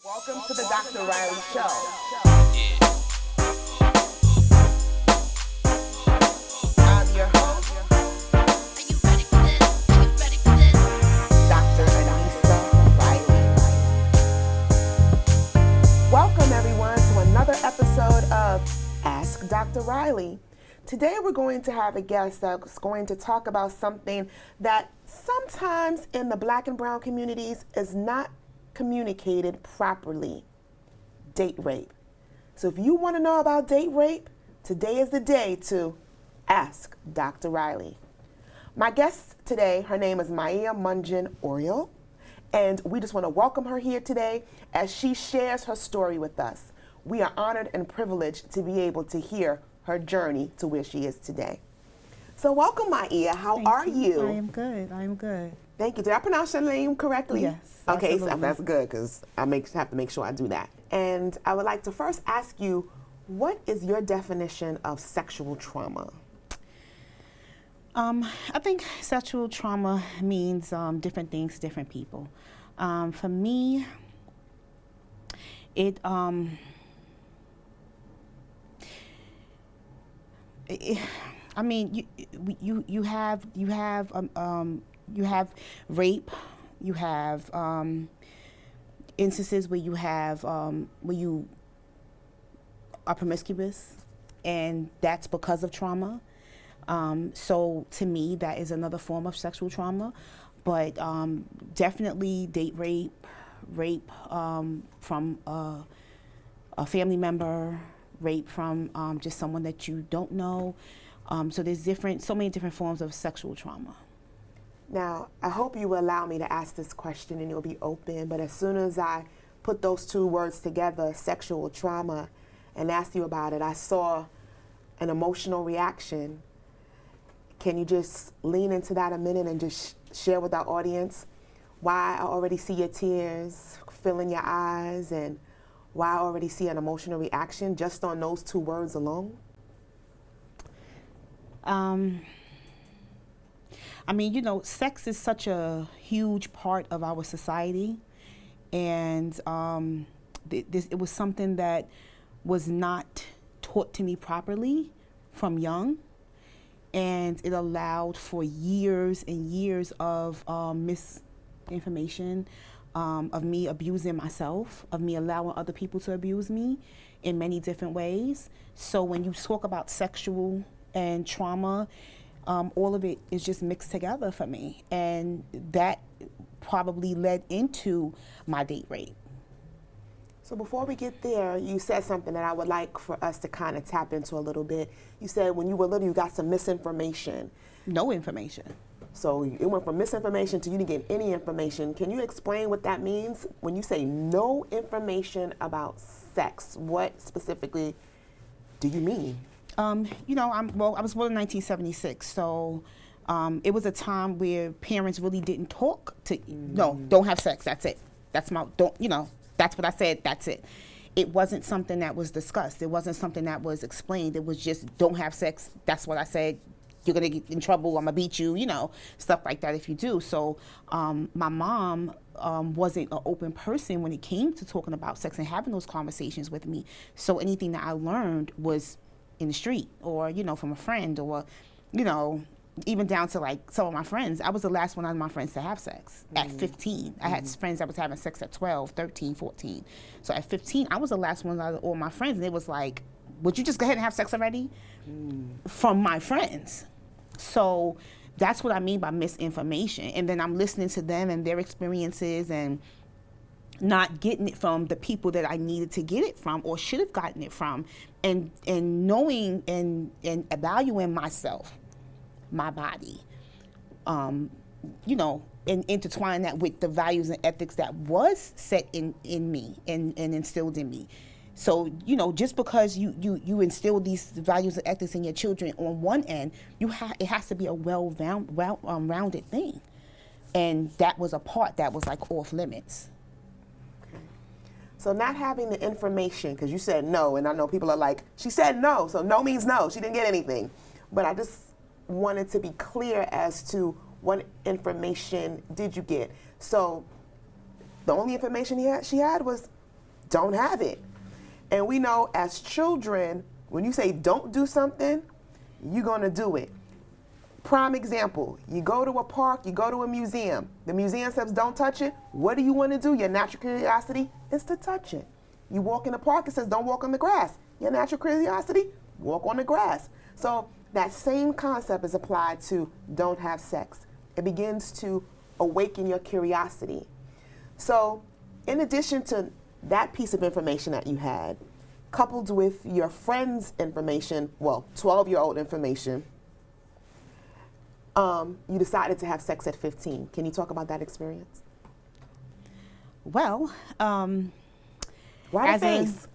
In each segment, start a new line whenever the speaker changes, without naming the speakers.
Welcome to the Dr. Reilly Show. I'm your host, Dr. Reilly. Welcome everyone to another episode of Ask Dr. Reilly. Today we're going to have a guest that's going to talk about something that sometimes in the Black and brown communities is not communicated properly: date rape. So if you want to know about date rape, today is the day to ask Dr. Reilly. My guest today, her name is Maia Mungin Oriol, and we just want to welcome her here today as she shares her story with us. We are honored and privileged to be able to hear her journey to where she is today. So welcome, Maia. How are you?
I am good.
Thank you. Did I pronounce your name correctly?
Yes.
Okay,
absolutely.
so that's good because I have to make sure I do that. And I would like to first ask you, what is your definition of sexual trauma?
I think sexual trauma means different things to different people. For me, it I mean, you have rape, you have instances where you have where you are promiscuous, and that's because of trauma. So to me, that is another form of sexual trauma. But definitely date rape from a family member, rape from just someone that you don't know. So there's so many different forms of sexual trauma.
Now, I hope you will allow me to ask this question and you'll be open, but as soon as I put those two words together, sexual trauma, and asked you about it, I saw an emotional reaction. Can you just lean into that a minute and just share with our audience why I already see your tears filling your eyes and why I already see an emotional reaction just on those two words alone?
I mean, sex is such a huge part of our society, and it was something that was not taught to me properly from young, and it allowed for years and years of misinformation, of me abusing myself, of me allowing other people to abuse me in many different ways. So when you talk about sexual and trauma, all of it is just mixed together for me, and that probably led into my date rape.
So before we get there, you said something that I would like for us to kind of tap into a little bit. You said when you were little, you got some misinformation.
No information.
So it went from misinformation to you didn't get any information. Can you explain what that means? When you say no information about sex, what specifically do you mean?
I was born in 1976, so it was a time where parents really didn't talk to, no, don't have sex, that's it. That's what I said, that's it. It wasn't something that was discussed. It wasn't something that was explained. It was just, don't have sex, that's what I said. You're gonna get in trouble, I'm gonna beat you, stuff like that if you do. So my mom wasn't an open person when it came to talking about sex and having those conversations with me. So anything that I learned was in the street or, from a friend or, even down to like some of my friends. I was the last one of my friends to have sex at 15. I had friends that was having sex at 12, 13, 14. So at 15, I was the last one out of all my friends. And it was like, would you just go ahead and have sex already? From my friends. So that's what I mean by misinformation. And then I'm listening to them and their experiences and not getting it from the people that I needed to get it from or should have gotten it from, and knowing and evaluating myself, my body, and intertwine that with the values and ethics that was set in me and instilled in me. So, just because you instill these values and ethics in your children on one end, it has to be a rounded thing. And that was a part that was like off limits.
So not having the information, because you said no, and I know people are like, she said no, so no means no, she didn't get anything. But I just wanted to be clear as to what information did you get. So the only information she had was don't have it. And we know as children, when you say don't do something, you're going to do it. Prime example, you go to a park, you go to a museum. The museum says don't touch it. What do you want to do? Your natural curiosity is to touch it. You walk in the park, it says don't walk on the grass. Your natural curiosity, walk on the grass. So that same concept is applied to don't have sex. It begins to awaken your curiosity. So in addition to that piece of information that you had, coupled with your friend's information, well, 12-year-old information, you decided to have sex at 15. Can you talk about that experience?
Well,
Why the face?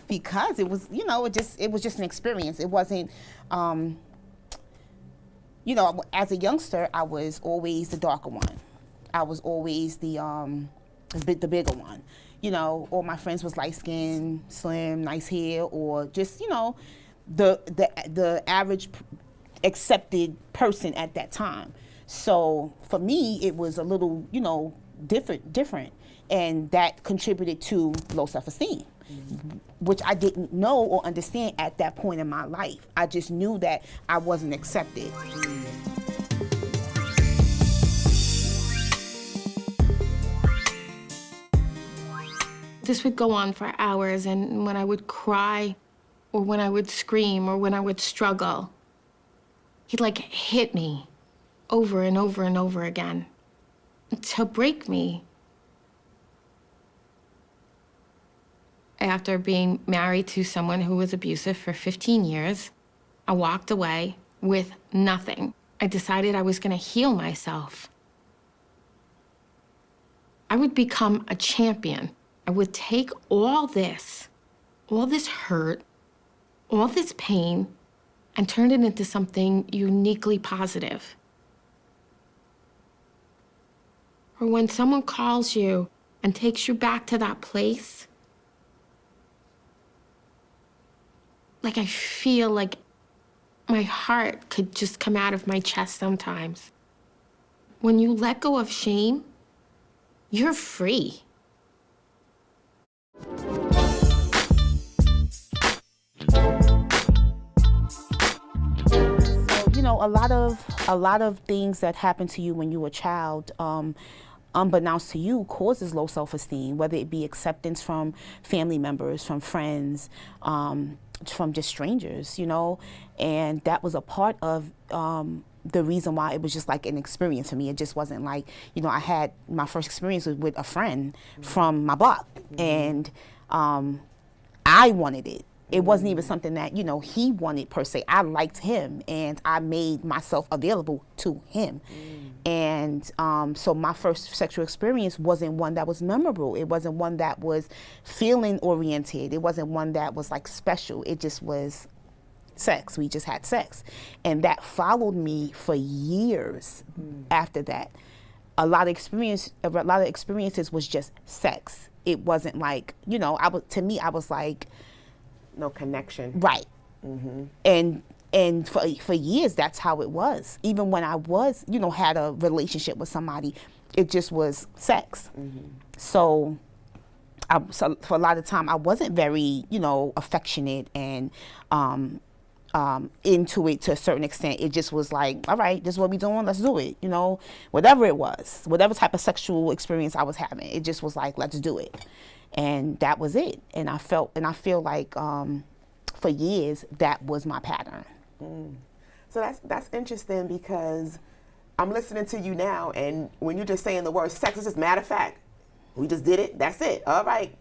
Because it was, it was just an experience. It wasn't, as a youngster, I was always the darker one. I was always the bigger one. All my friends was light skinned, slim, nice hair, or just, the average accepted person at that time. So for me, it was a little, different. And that contributed to low self-esteem, which I didn't know or understand at that point in my life. I just knew that I wasn't accepted.
This would go on for hours, and when I would cry, or when I would scream, or when I would struggle, he'd hit me over and over and over again to break me. After being married to someone who was abusive for 15 years, I walked away with nothing. I decided I was going to heal myself. I would become a champion. I would take all this hurt, all this pain, and turn it into something uniquely positive. Or when someone calls you and takes you back to that place, I feel like my heart could just come out of my chest sometimes. When you let go of shame, you're free.
So, a lot of things that happen to you when you were a child, unbeknownst to you, causes low self-esteem, whether it be acceptance from family members, from friends, from just strangers, and that was a part of the reason why it was just an experience for me. It just wasn't I had my first experience with a friend from my block, and I wanted it. It wasn't even something that, he wanted per se. I liked him, and I made myself available to him. And so my first sexual experience wasn't one that was memorable. It wasn't one that was feeling oriented. It wasn't one that was special. It just was sex. We just had sex. And that followed me for years after that. A lot of experiences was just sex. It wasn't to me, I was
no connection.
Right. And for years, that's how it was. Even when I was, had a relationship with somebody, it just was sex. So for a lot of time, I wasn't very, affectionate and into it to a certain extent. It just was all right, this is what we doing, let's do it. Whatever it was, whatever type of sexual experience I was having, it just was let's do it. And that was it. And I feel for years, that was my pattern.
So that's interesting, because I'm listening to you now, and when you're just saying the word sex, it's just matter of fact. We just did it. That's it. All right.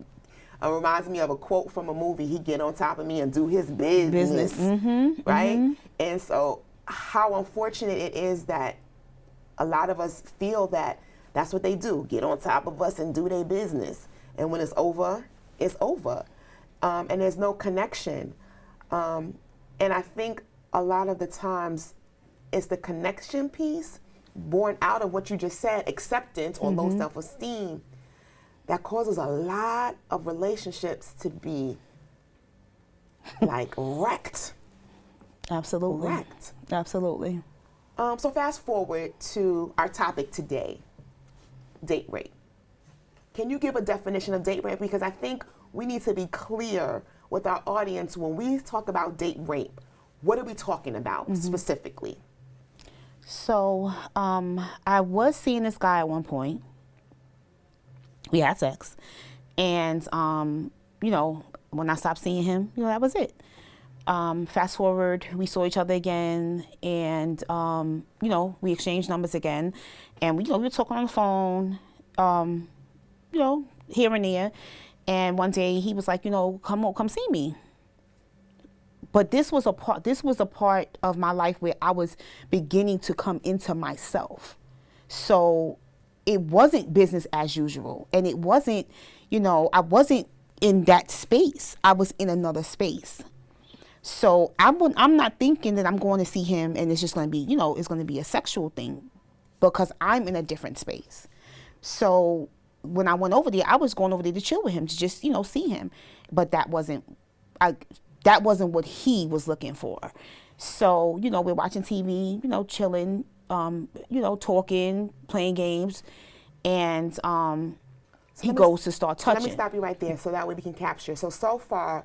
It reminds me of a quote from a movie. He get on top of me and do his business. Right? And so how unfortunate it is that a lot of us feel that that's what they do. Get on top of us and do their business. And when it's over, it's over. And there's no connection. And I think a lot of the times it's the connection piece born out of what you just said, acceptance or low self-esteem, that causes a lot of relationships to be wrecked.
Absolutely.
Wrecked.
Absolutely.
So fast forward to our topic today, date rape. Can you give a definition of date rape? Because I think we need to be clear with our audience when we talk about date rape. What are we talking about specifically?
So I was seeing this guy at one point. We had sex. And, you know, when I stopped seeing him, you know, that was it. Fast forward, we saw each other again, and, you know, we exchanged numbers again. And, we were talking on the phone, you know, here and there. And one day he was like, you know, come see me. But this was a part of my life where I was beginning to come into myself. So it wasn't business as usual. And it wasn't, you know, I wasn't in that space. I was in another space. So I'm not thinking that I'm going to see him and it's just going to be, you know, it's going to be a sexual thing, because I'm in a different space. So when I went over there, I was going over there to chill with him, to just, you know, see him. But that wasn't what he was looking for. So, you know, we're watching TV, you know, chilling, you know, talking, playing games, and he goes to start touching.
Let me stop you right there so that way we can capture. So far,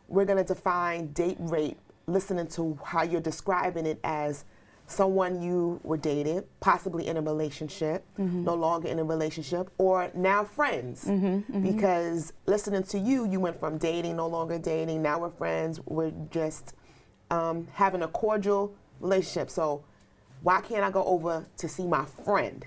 we're going to define date rape, listening to how you're describing it as someone you were dated, possibly in a relationship, no longer in a relationship, or now friends. Because listening to you went from dating, no longer dating, now we're friends, we're just having a cordial relationship. So why can't I go over to see my friend,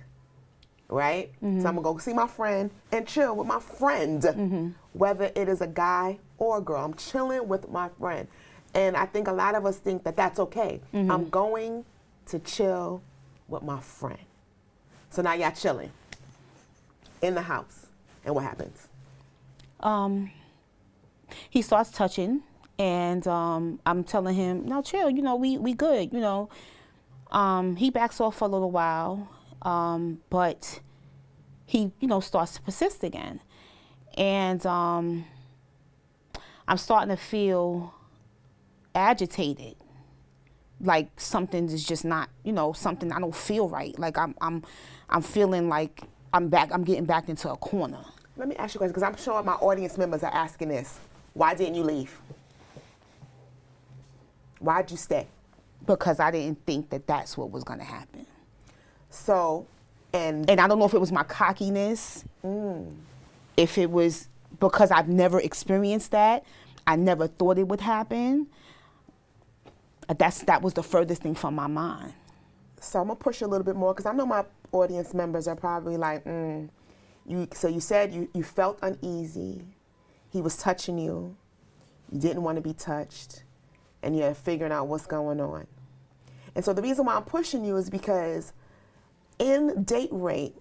right? So I'm gonna go see my friend and chill with my friend, whether it is a guy or a girl. I'm chilling with my friend. And I think a lot of us think that that's okay. I'm going to chill with my friend. So now y'all chilling in the house. And what happens?
He starts touching, and I'm telling him, no, chill, you know, we good, you know. He backs off for a little while, but he, you know, starts to persist again. And I'm starting to feel agitated. Like something is just not, you know, something I don't feel right. Like I'm feeling like I'm getting backed into a corner.
Let me ask you a question, because I'm sure my audience members are asking this. Why didn't you leave? Why'd you stay?
Because I didn't think that that's what was going to happen.
So, and
I don't know if it was my cockiness, if it was because I've never experienced that, I never thought it would happen. That was the furthest thing from my mind.
So I'm gonna push a little bit more, because I know my audience members are probably like, So you said you felt uneasy. He was touching you. You didn't want to be touched, and you're figuring out what's going on. And so the reason why I'm pushing you is because in date rape,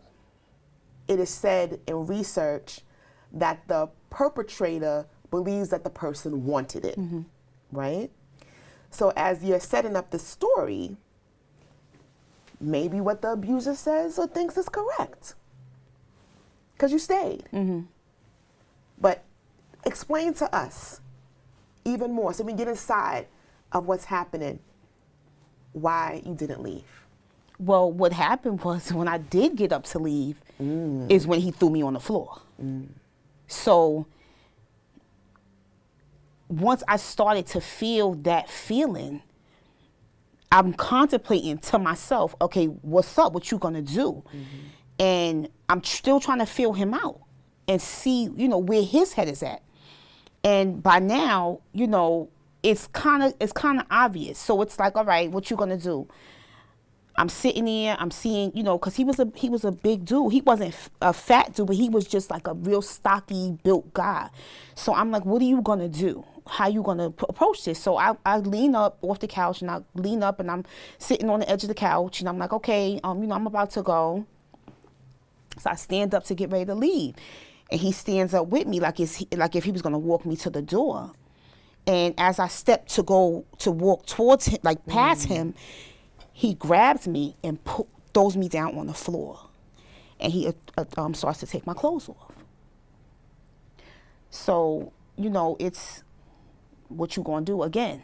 it is said in research that the perpetrator believes that the person wanted it, right? So as you're setting up the story, maybe what the abuser says or thinks is correct, because you stayed. But explain to us even more, so we get inside of what's happening, why you didn't leave.
Well, what happened was when I did get up to leave is when he threw me on the floor. So once I started to feel that feeling, I'm contemplating to myself, okay, what's up? What you gonna do? And I'm still trying to feel him out and see, you know, where his head is at. And by now, you know, it's kind of obvious. So it's like, all right, what you gonna do? I'm sitting there, I'm seeing, you know, because he was a big dude. He wasn't a fat dude, but he was just like a real stocky built guy. So I'm like, what are you gonna do? How you gonna approach this? So I lean up off the couch, and I lean up, and I'm sitting on the edge of the couch, and I'm like, okay, you know, I'm about to go. So I stand up to get ready to leave, and he stands up with me like if he was gonna walk me to the door. And as I step to go to walk towards him, like past him, he grabs me and throws me down on the floor, and he starts to take my clothes off. So, you know, it's what you gonna do again?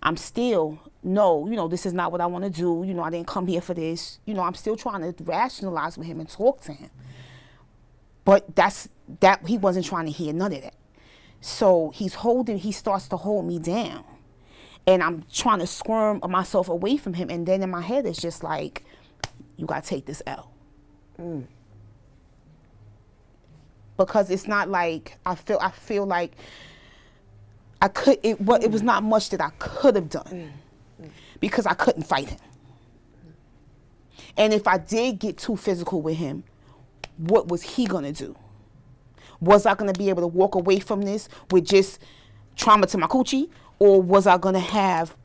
I'm still, no, you know, this is not what I want to do. You know, I didn't come here for this. You know, I'm still trying to rationalize with him and talk to him. But that's that he wasn't trying to hear none of that. So he starts to hold me down. And I'm trying to squirm myself away from him. And then in my head, it's just like, you got to take this L. Because it's not like, I feel like it was not much that I could have done. Because I couldn't fight him. And if I did get too physical with him, what was he going to do? Was I going to be able to walk away from this with just trauma to my coochie? Or was I going to have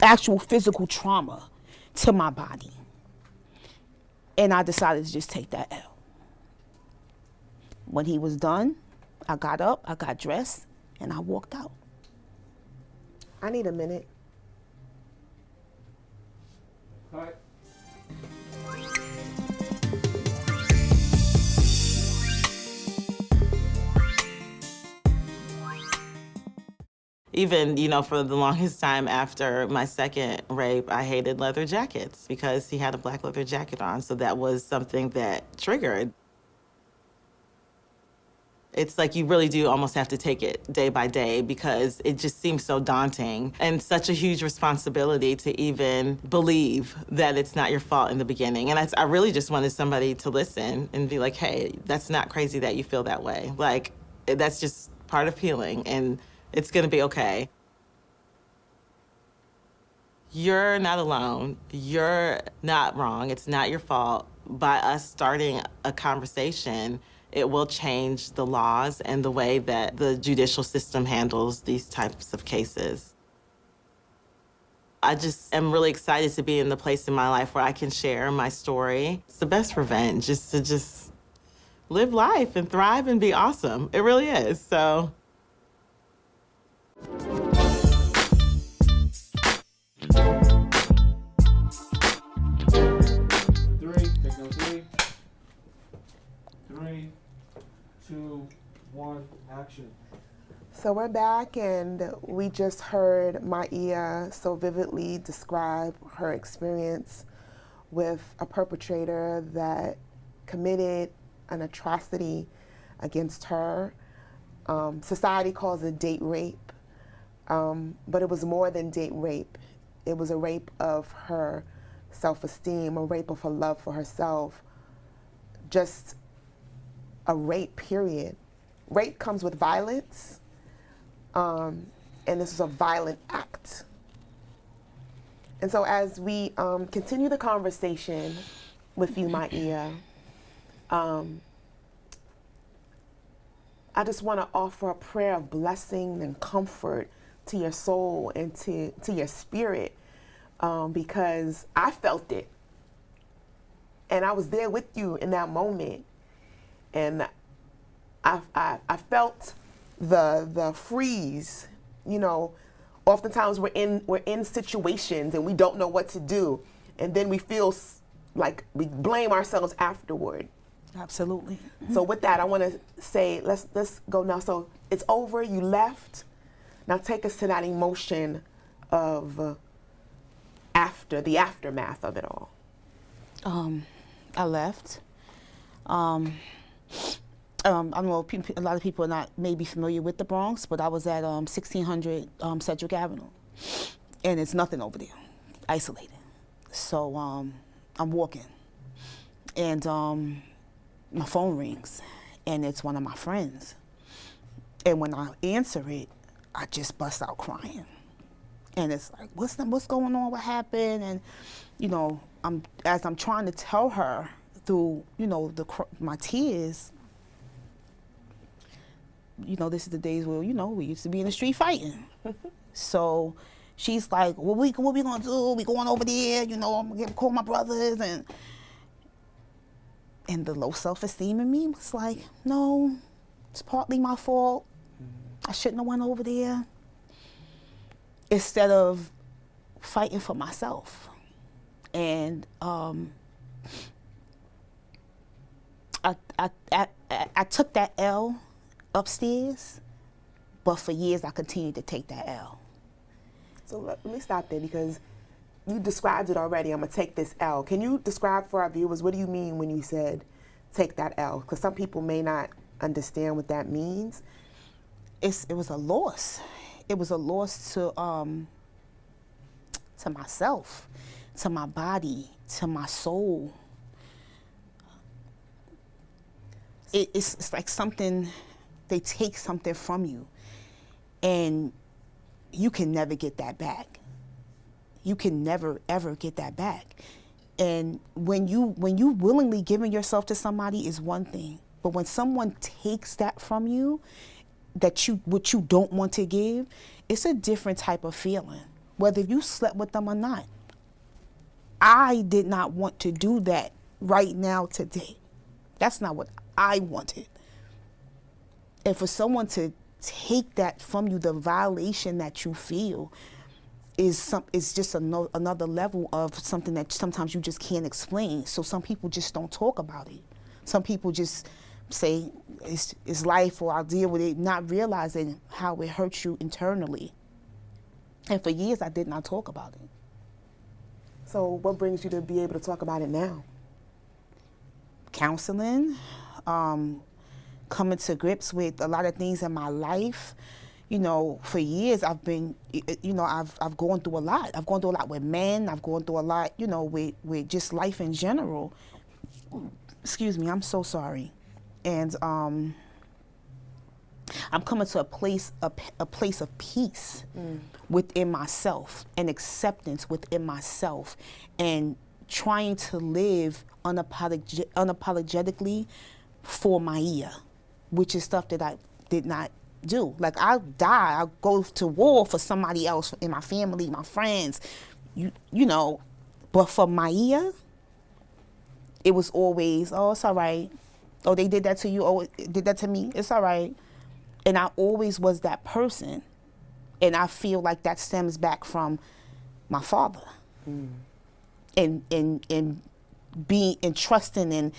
actual physical trauma to my body? And I decided to just take that L. When he was done, I got up, I got dressed, and I walked out.
I need a minute.
Hi.
Even, for the longest time after my second rape, I hated leather jackets because he had a black leather jacket on. So that was something that triggered. It's like you really do almost have to take it day by day because it just seems so daunting and such a huge responsibility to even believe that it's not your fault in the beginning. And I really just wanted somebody to listen and be like, hey, that's not crazy that you feel that way. Like, that's just part of healing. And it's gonna be okay. You're not alone. You're not wrong. It's not your fault. By us starting a conversation, it will change the laws and the way that the judicial system handles these types of cases. I just am really excited to be in the place in my life where I can share my story. It's the best revenge, is to just live life and thrive and be awesome. It really is, so.
3, 2, 1, action.
So we're back, and we just heard Maia so vividly describe her experience with a perpetrator that committed an atrocity against her. Society calls it date rape. But it was more than date rape. It was a rape of her self-esteem, a rape of her love for herself, just a rape, period. Rape comes with violence, and this is a violent act. And so as we continue the conversation with you, Maia, I just want to offer a prayer of blessing and comfort to your soul and to your spirit, because I felt it. And I was there with you in that moment. And I felt the freeze. Oftentimes we're in situations and we don't know what to do. And then we feel like we blame ourselves afterward.
Absolutely.
So with that, I want to say, let's go now. So it's over, you left. Now take us to that emotion of the aftermath of it all.
I left. I don't know, a lot of people are not maybe familiar with the Bronx, but I was at 1600 Sedgwick Avenue. And it's nothing over there, isolated. So I'm walking. And my phone rings, and it's one of my friends. And when I answer it, I just bust out crying. And it's like, what's going on? What happened? And as I'm trying to tell her through my tears, this is the days where we used to be in the street fighting. So she's like, what we gonna do? We going over there? I'm gonna call my brothers and the low self-esteem in me was like, no, it's partly my fault. I shouldn't have went over there. Instead of fighting for myself. And I took that L upstairs, but for years I continued to take that L.
So let me stop there because you described it already. I'm going to take this L. Can you describe for our viewers, what do you mean when you said take that L? Because some people may not understand what that means?
It was a loss. It was a loss to myself, to my body, to my soul. It's like something, they take something from you, and you can never get that back. You can never, ever get that back. And when you willingly giving yourself to somebody is one thing, but when someone takes that from you, what you don't want to give, it's a different type of feeling, whether you slept with them or not. I did not want to do that right now, today. That's not what I wanted. And for someone to take that from you, the violation that you feel is just another level of something that sometimes you just can't explain. So some people just don't talk about it. Some people just say it's life, or I'll deal with it, not realizing how it hurts you internally. And for years, I did not talk about it.
So what brings you to be able to talk about it now?
Counseling, coming to grips with a lot of things in my life. You know, for years I've been, I've gone through a lot. I've gone through a lot with men. I've gone through a lot, with just life in general. Excuse me, I'm so sorry. And I'm coming to a place of peace within myself, and acceptance within myself, and trying to live unapologetically for Maia, which is stuff that I did not do. Like, I'll die, I'll go to war for somebody else in my family, my friends, but for Maia, it was always, oh, it's all right. Oh, they did that to you. Oh, it did that to me. It's all right. And I always was that person. And I feel like that stems back from my father. And being and trusting and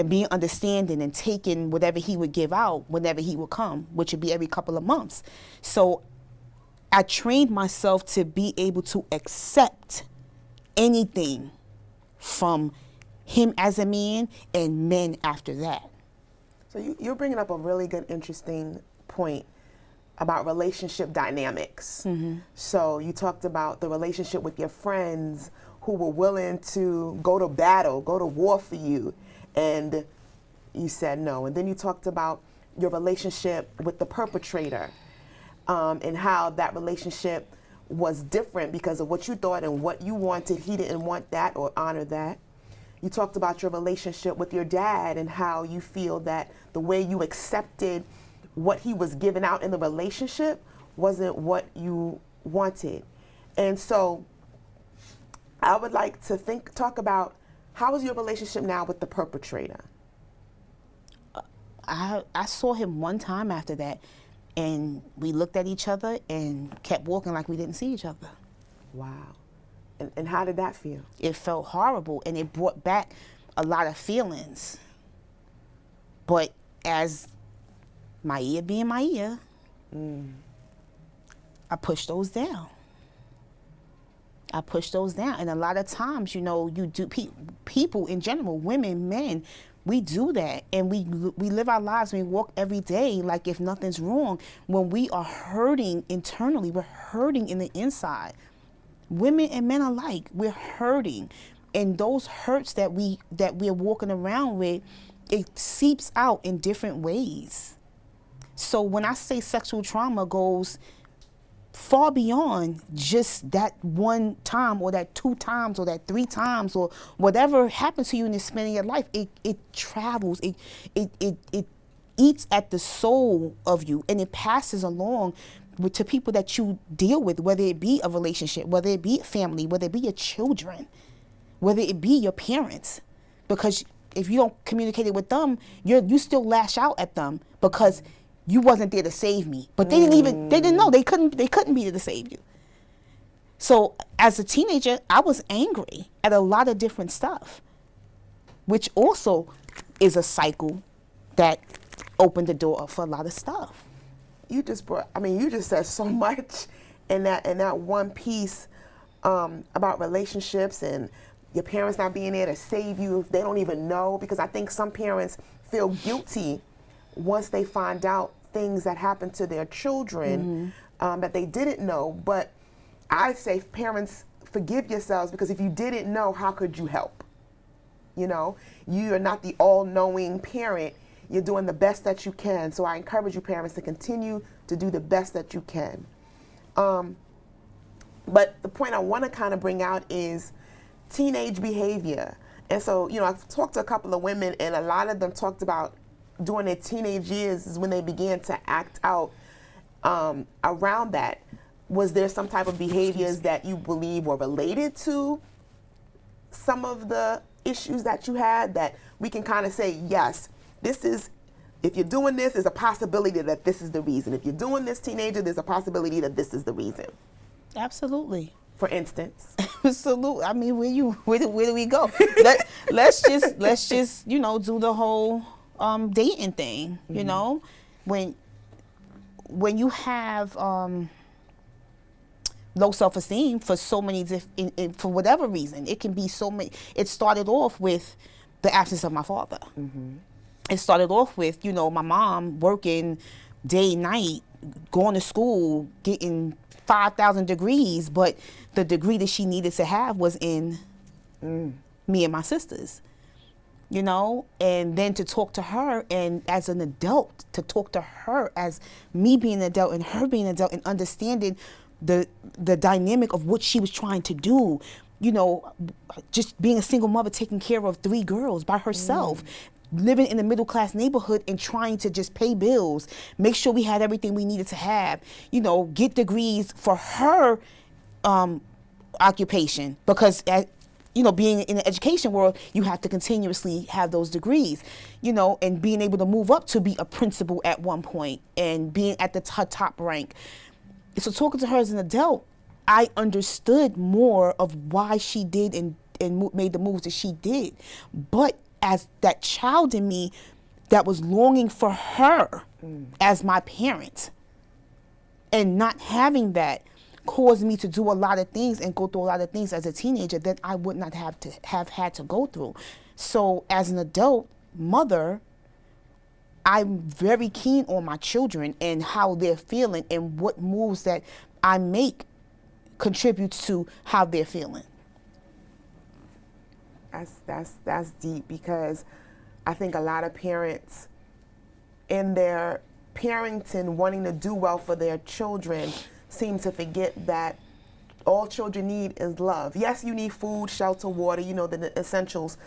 being understanding and taking whatever he would give out whenever he would come, which would be every couple of months. So I trained myself to be able to accept anything from him as a man and men after that.
So you're bringing up a really good, interesting point about relationship dynamics. So you talked about the relationship with your friends who were willing to go to battle, go to war for you, and you said no. And then you talked about your relationship with the perpetrator, and how that relationship was different because of what you thought and what you wanted. He didn't want that or honor that. You talked about your relationship with your dad and how you feel that the way you accepted what he was giving out in the relationship wasn't what you wanted. And so I would like to talk about, how is your relationship now with the perpetrator?
I saw him one time after that, and we looked at each other and kept walking like we didn't see each other.
Wow. And how did that feel?
It felt horrible, and it brought back a lot of feelings. But as Maia being Maia, I pushed those down. And a lot of times, you do, people in general, women, men, we do that, and we live our lives, we walk every day like if nothing's wrong, when we are hurting internally, we're hurting in the inside. Women and men alike, we're hurting, and those hurts that we're walking around with, it seeps out in different ways. So when I say sexual trauma goes far beyond just that one time or that 2 times or that 3 times or whatever happens to you in the span of your life, it travels, it eats at the soul of you, and it passes along to people that you deal with, whether it be a relationship, whether it be a family, whether it be your children, whether it be your parents. Because if you don't communicate it with them, you still lash out at them because you wasn't there to save me. But they didn't know, they couldn't be there to save you. So as a teenager, I was angry at a lot of different stuff, which also is a cycle that opened the door up for a lot of stuff.
You just said so much in that one piece about relationships and your parents not being there to save you if they don't even know, because I think some parents feel guilty once they find out things that happen to their children that they didn't know. But I say, parents, forgive yourselves, because if you didn't know, how could you help? You know, you are not the all-knowing parent. You're doing the best that you can. So I encourage you, parents, to continue to do the best that you can. But the point I want to kind of bring out is teenage behavior. And so, you know, I've talked to a couple of women, and a lot of them talked about during their teenage years is when they began to act out around that. Was there some type of behaviors that you believe were related to some of the issues that you had, that we can kind of say, yes, this is, if you're doing this, there's a possibility that this is the reason. If you're doing this, teenager, there's a possibility that this is the reason.
Absolutely.
For instance.
Absolutely. I mean, where do we go? let's just you know, do the whole dating thing. You know, when you have low self-esteem for so many for whatever reason, it can be so many. It started off with the absence of my father. It started off with, you know, my mom working day, night, going to school, getting 5,000 degrees, but the degree that she needed to have was in me and my sisters, you know. And then to talk to her, and as an adult, to talk to her as me being an adult and her being an adult, and understanding the dynamic of what she was trying to do, you know, just being a single mother, taking care of 3 girls by herself, living in a middle-class neighborhood and trying to just pay bills, make sure we had everything we needed to have, you know, get degrees for her occupation, because you know, being in the education world, you have to continuously have those degrees, you know, and being able to move up to be a principal at one point and being at the top rank. So talking to her as an adult, I understood more of why she did and made the moves that she did. But as that child in me that was longing for her as my parent, and not having that caused me to do a lot of things and go through a lot of things as a teenager that I would not have had to go through. So as an adult mother, I'm very keen on my children and how they're feeling, and what moves that I make contributes to how they're feeling.
That's deep, because I think a lot of parents in their parenting, wanting to do well for their children, seem to forget that all children need is love. Yes, you need food, shelter, water, you know, the essentials,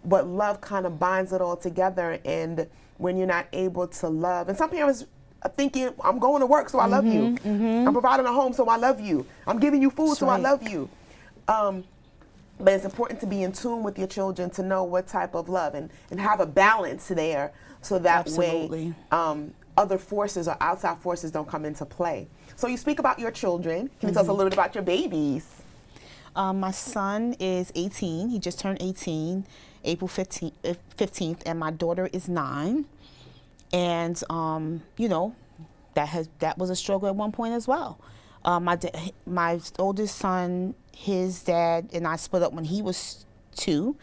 but love kind of binds it all together. And when you're not able to love, and some parents are thinking, I'm going to work, so I love you. I'm providing a home, so I love you. I'm giving you food, so I love you. But it's important to be in tune with your children, to know what type of love, and have a balance there, so that way other forces or outside forces don't come into play. So you speak about your children. Can you tell us a little bit about your babies?
My son is 18. He just turned 18, April 15th, and my daughter is 9. And, you know, that was a struggle at one point as well. My oldest son, his dad and I split up when he was 2.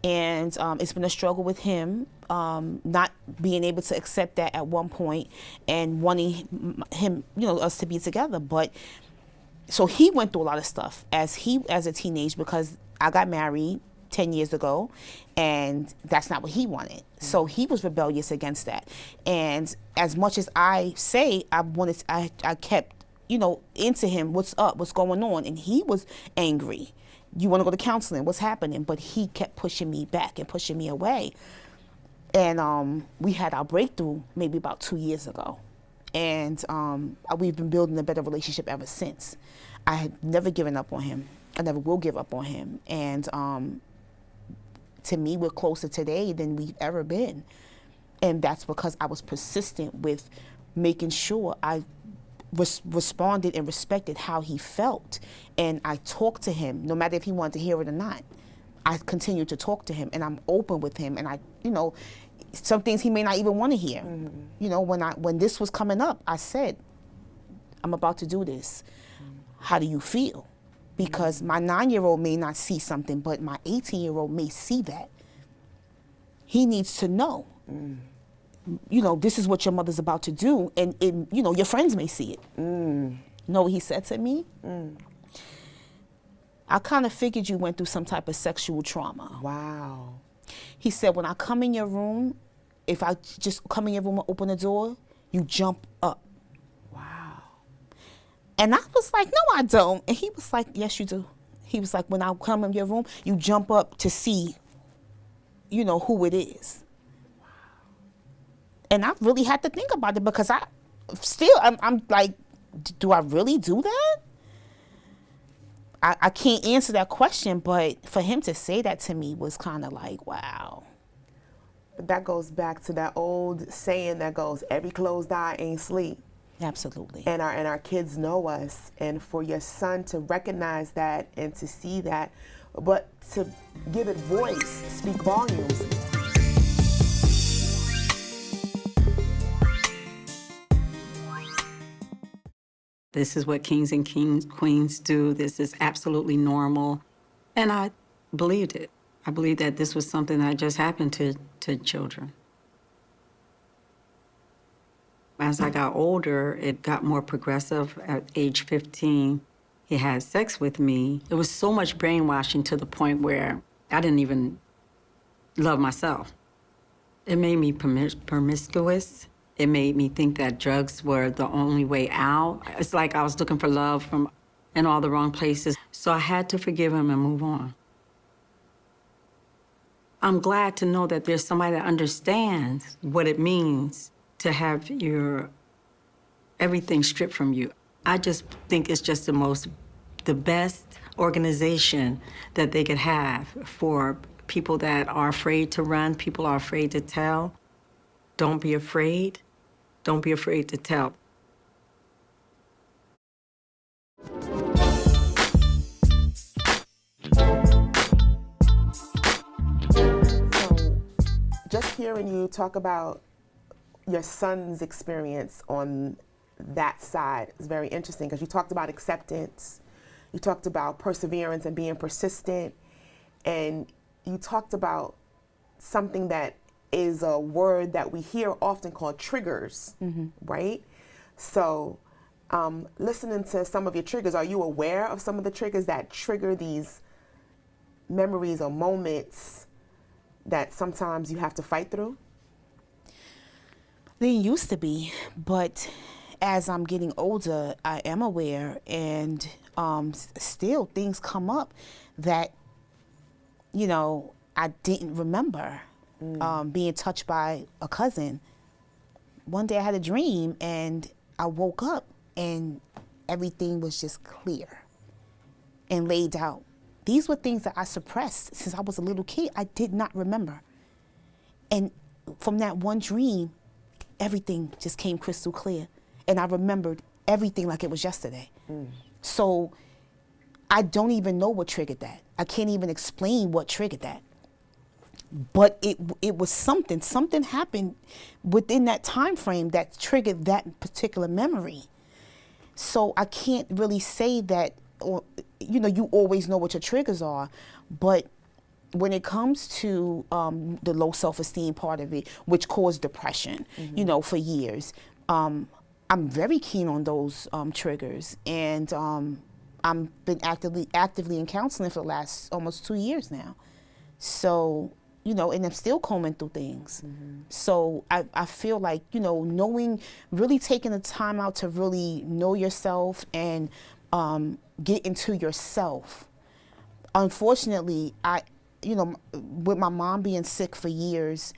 And it's been a struggle with him, not being able to accept that at one point, and wanting him, you know, us to be together. But so he went through a lot of stuff as a teenager, because I got married 10 years ago, and that's not what he wanted. So he was rebellious against that. And as much as I say I kept, you know, into him, what's up, what's going on, and he was angry. You want to go to counseling, what's happening? But he kept pushing me back and pushing me away. And we had our breakthrough maybe about 2 years ago. And we've been building a better relationship ever since. I had never given up on him. I never will give up on him. And to me, we're closer today than we've ever been. And that's because I was persistent with making sure I responded and respected how he felt. And I talked to him, no matter if he wanted to hear it or not. I continued to talk to him, and I'm open with him. And I, you know, some things he may not even want to hear. You know, when this was coming up, I said, I'm about to do this. How do you feel? Because my 9-year-old may not see something, but my 18-year-old may see that. He needs to know. you know, this is what your mother's about to do, and you know, your friends may see it. You know what he said to me? I kind of figured you went through some type of sexual trauma.
Wow.
He said, when I come in your room, if I just come in your room and open the door, you jump up.
Wow.
And I was like, no, I don't. And he was like, yes, you do. He was like, when I come in your room, you jump up to see, you know, who it is. Wow. And I really had to think about it, because I'm like, do I really do that? I can't answer that question, but for him to say that to me was kind of like, wow.
But that goes back to that old saying that goes, every closed eye ain't sleep.
Absolutely.
And our kids know us. And for your son to recognize that and to see that, but to give it voice, speak volumes.
This is what kings and queens do. This is absolutely normal. And I believed it. I believed that this was something that just happened to children. As I got older, it got more progressive. At age 15, he had sex with me. It was so much brainwashing to the point where I didn't even love myself. It made me promiscuous. It made me think that drugs were the only way out. It's like I was looking for love in all the wrong places. So I had to forgive him and move on. I'm glad to know that there's somebody that understands what it means to have your everything stripped from you. I just think it's just the best organization that they could have for people that are afraid to run, people are afraid to tell. Don't be afraid. Don't be afraid to tell.
So just hearing you talk about your son's experience on that side is very interesting, because you talked about acceptance, you talked about perseverance and being persistent, and you talked about something that is a word that we hear often called triggers, right? So listening to some of your triggers, are you aware of some of the triggers that trigger these memories or moments that sometimes you have to fight through?
They used to be, but as I'm getting older, I am aware, and still things come up that, you know, I didn't remember. Being touched by a cousin. One day I had a dream and I woke up and everything was just clear and laid out. These were things that I suppressed since I was a little kid. I did not remember. And from that one dream, everything just came crystal clear. And I remembered everything like it was yesterday. So I don't even know what triggered that. I can't even explain what triggered that. But it was something happened within that time frame that triggered that particular memory. So I can't really say that, or, you know, you always know what your triggers are, but when it comes to the low self-esteem part of it, which caused depression, you know, for years, I'm very keen on those triggers, and I've been actively in counseling for the last almost 2 years now. So, you know, and I'm still combing through things. So I feel like, you know, really taking the time out to really know yourself and get into yourself. Unfortunately, you know, with my mom being sick for years,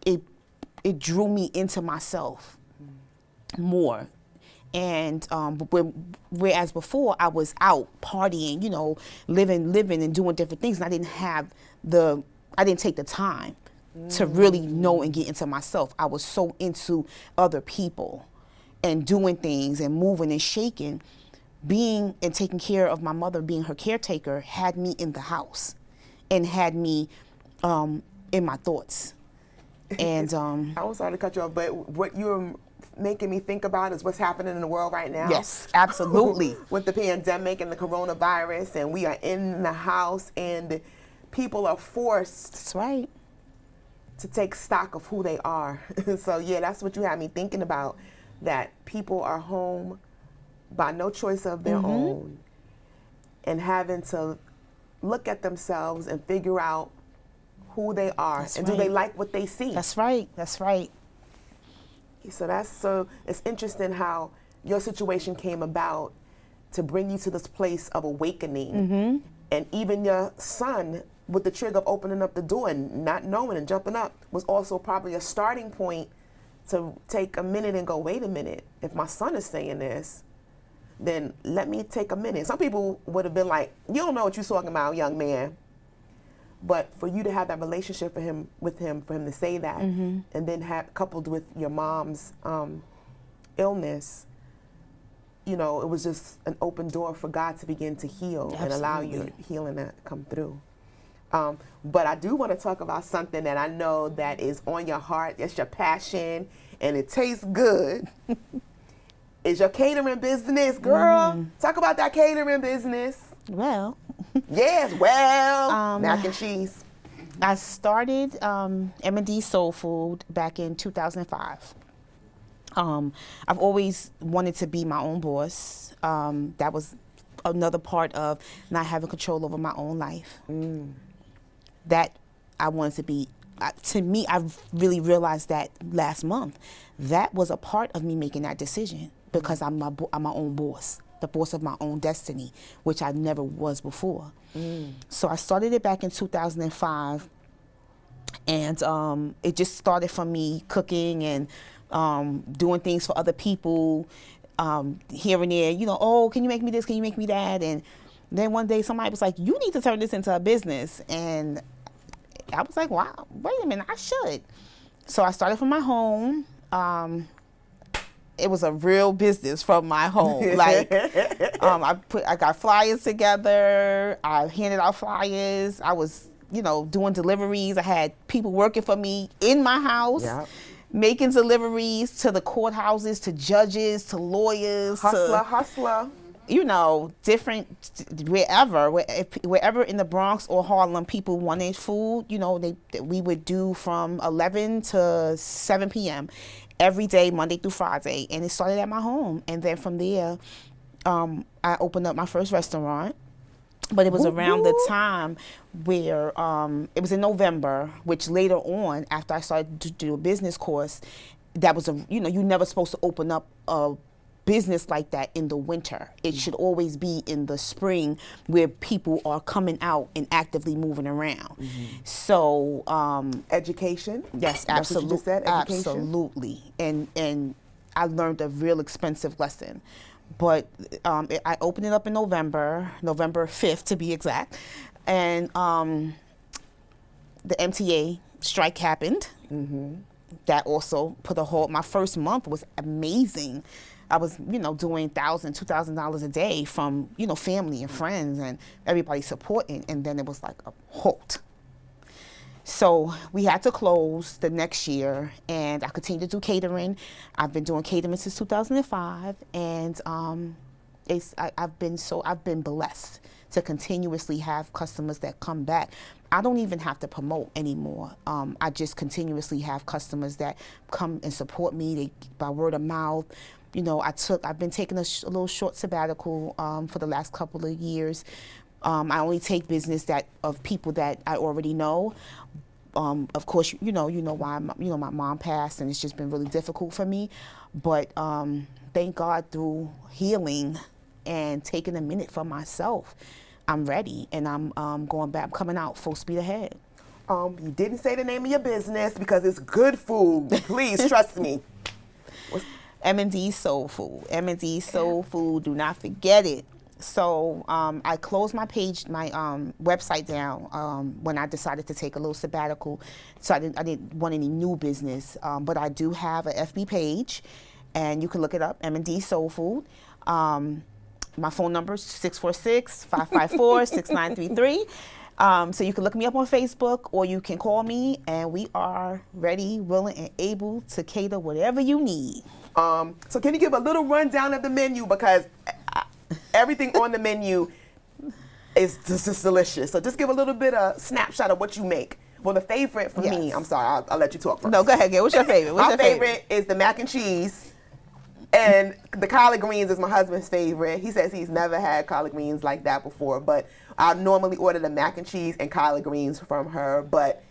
it drew me into myself more. And whereas before I was out partying, you know, living and doing different things, and I didn't take the time to really know and get into myself. I was so into other people and doing things and moving and shaking. Being and taking care of my mother, being her caretaker, had me in the house and had me in my thoughts. And
I was sorry to cut you off, but what you're making me think about is what's happening in the world right now.
yes, absolutely.
With the pandemic and the coronavirus, and we are in the house, and people are forced
That's right.
to take stock of who they are. So yeah, that's what you had me thinking about, that people are home by no choice of their own and having to look at themselves and figure out who they are.
That's
and
right.
do they like what they see.
That's right. That's right.
So it's interesting how your situation came about to bring you to this place of awakening. And even your son, with the trigger of opening up the door and not knowing and jumping up, was also probably a starting point to take a minute and go, wait a minute, if my son is saying this, then let me take a minute. Some people would have been like, you don't know what you're talking about, young man. But for you to have that relationship with him, for him to say that, and then coupled with your mom's illness, you know, it was just an open door for God to begin to heal and allow your healing to come through. But I do want to talk about something that I know that is on your heart. It's your passion, and it tastes good. It's your catering business, girl. Talk about that catering business.
Well,
Yes, well, mac and cheese.
I started M&D Soul Food back in 2005. I've always wanted to be my own boss. That was another part of not having control over my own life. That I wanted to be. To me, I really realized that last month. That was a part of me making that decision, because I'm my own boss, the boss of my own destiny, which I never was before. So I started it back in 2005, and it just started from me cooking and doing things for other people, here and there. You know, oh, can you make me this? Can you make me that? And then one day somebody was like, you need to turn this into a business. And I was like, wow, wait a minute, I should. So I started from my home. It was a real business from my home. Like, I got flyers together. I handed out flyers. I was, you know, doing deliveries. I had people working for me in my house, making deliveries to the courthouses, to judges, to lawyers,
Hustler.
You know, different, wherever in the Bronx or Harlem people wanted food, you know, we would do from 11 to 7 p.m. every day, Monday through Friday. And it started at my home. And then from there, I opened up my first restaurant. But it was around the time where, it was in November, which later on, after I started to do a business course, that was you're never supposed to open up a business like that in the winter. It should always be in the spring, where people are coming out and actively moving around. So
Education.
yes,
That's what you just said, education.
absolutely. And I learned a real expensive lesson. But I opened it up in November 5th to be exact, and the MTA strike happened. That also put a hold. My first month was amazing. I was, doing $1,000, $2,000 a day from, family and friends and everybody supporting. And then it was like a halt. So we had to close the next year, and I continued to do catering. I've been doing catering since 2005, and I've been blessed to continuously have customers that come back. I don't even have to promote anymore. I just continuously have customers that come and support me by word of mouth. I've been taking a little short sabbatical for the last couple of years. I only take business of people that I already know. Of course, you know why my mom passed, and it's just been really difficult for me. But thank God, through healing and taking a minute for myself, I'm ready, and I'm going back. I'm coming out full speed ahead.
You didn't say the name of your business because it's good food. Please trust me.
M&D Soul Food. M&D Soul Food. Do not forget it. So I closed my website down when I decided to take a little sabbatical. So I didn't want any new business, but I do have an FB page, and you can look it up, M&D Soul Food. My phone number is 646-554-6933. So you can look me up on Facebook, or you can call me, and we are ready, willing, and able to cater whatever you need.
So can you give a little rundown of the menu, because everything on the menu is just delicious. So just give a little bit of snapshot of what you make. Well, the favorite for me,
Yes.
I'm sorry, I'll let you talk first.
No, go ahead, girl. What's your favorite? What's
My
your
favorite is the mac and cheese. And the collard greens is my husband's favorite. He says he's never had collard greens like that before, but I normally order the mac and cheese and collard greens from her, but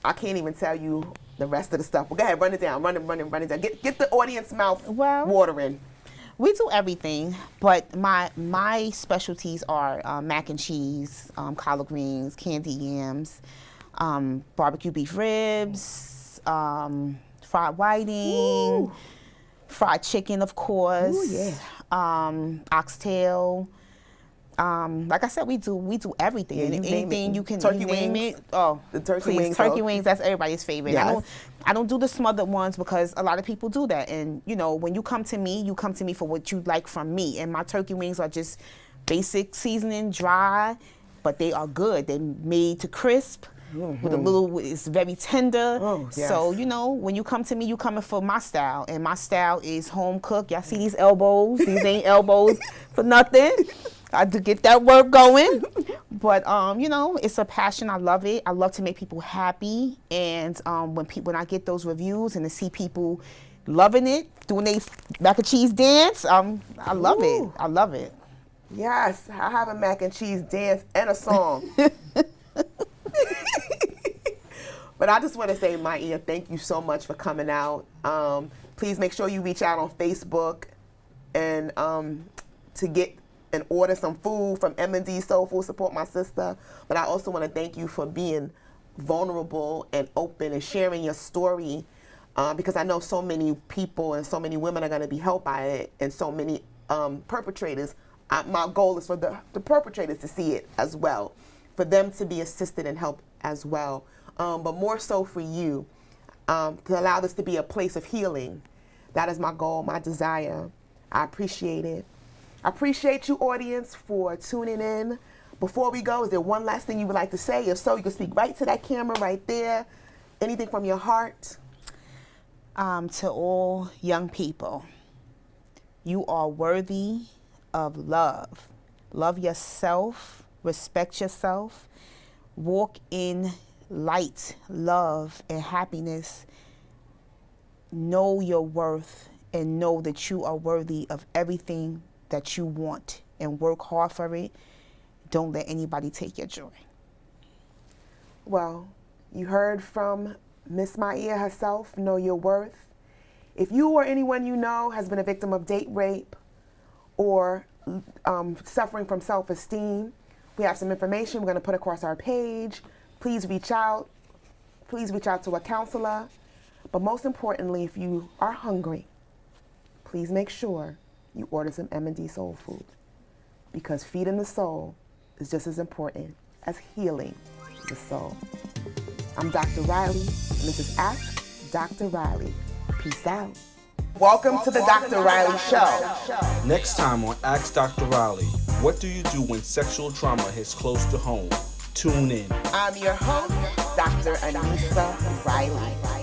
I can't even tell you the rest of the stuff. Well, go ahead, run it down, run it down. Get the audience mouth watering.
We do everything, but my specialties are mac and cheese, collard greens, candy yams, barbecue beef ribs, fried whiting.
Ooh.
Fried chicken, of course.
Ooh, yeah.
Oxtail. Like I said, we do everything.
Yeah, you name
Anything
it.
you can
Turkey
you name
wings.
it. Oh,
The turkey
please,
wings,
Turkey
so-
wings. That's everybody's favorite.
Yes.
I don't do the smothered ones because a lot of people do that. And when you come to me for what you like from me. And my turkey wings are just basic seasoning, dry, but they are good. They're made to crisp. With a little, it's very tender.
Oh, yes.
So, when you come to me, you coming for my style. And my style is home cooked. Y'all see these elbows? These ain't elbows for nothing. I do get that work going. But, it's a passion. I love it. I love to make people happy. And when I get those reviews and to see people loving it, doing their mac and cheese dance, I love it.
Ooh.
I love it.
Yes, I have a mac and cheese dance and a song. But I just want to say, Maia, thank you so much for coming out. Please make sure you reach out on Facebook and to get and order some food from M&D Soul Food. Support my sister. But I also want to thank you for being vulnerable and open and sharing your story because I know so many people and so many women are going to be helped by it, and so many perpetrators. My goal is for the perpetrators to see it as well, for them to be assisted and helped as well. But more so for you, to allow this to be a place of healing. That is my goal, my desire. I appreciate it. I appreciate you, audience, for tuning in. Before we go, is there one last thing you would like to say? If so, you can speak right to that camera right there. Anything from your heart?
To all young people, you are worthy of love. Love yourself, respect yourself, walk in light, love, and happiness. Know your worth and know that you are worthy of everything that you want, and work hard for it. Don't let anybody take your joy.
Well, you heard from Miss Maia herself. Know your worth. If you or anyone you know has been a victim of date rape or suffering from self-esteem, we have some information we're going to put across our page. Please reach out. Please reach out to a counselor. But most importantly, if you are hungry, please make sure you order some M&D Soul Food, because feeding the soul is just as important as healing the soul. I'm Dr. Reilly, and this is Ask Dr. Reilly. Peace out. Welcome to the Dr. Reilly Show.
Next time on Ask Dr. Reilly, what do you do when sexual trauma hits close to home? Tune in.
I'm your host, Dr. Anissa Reilly.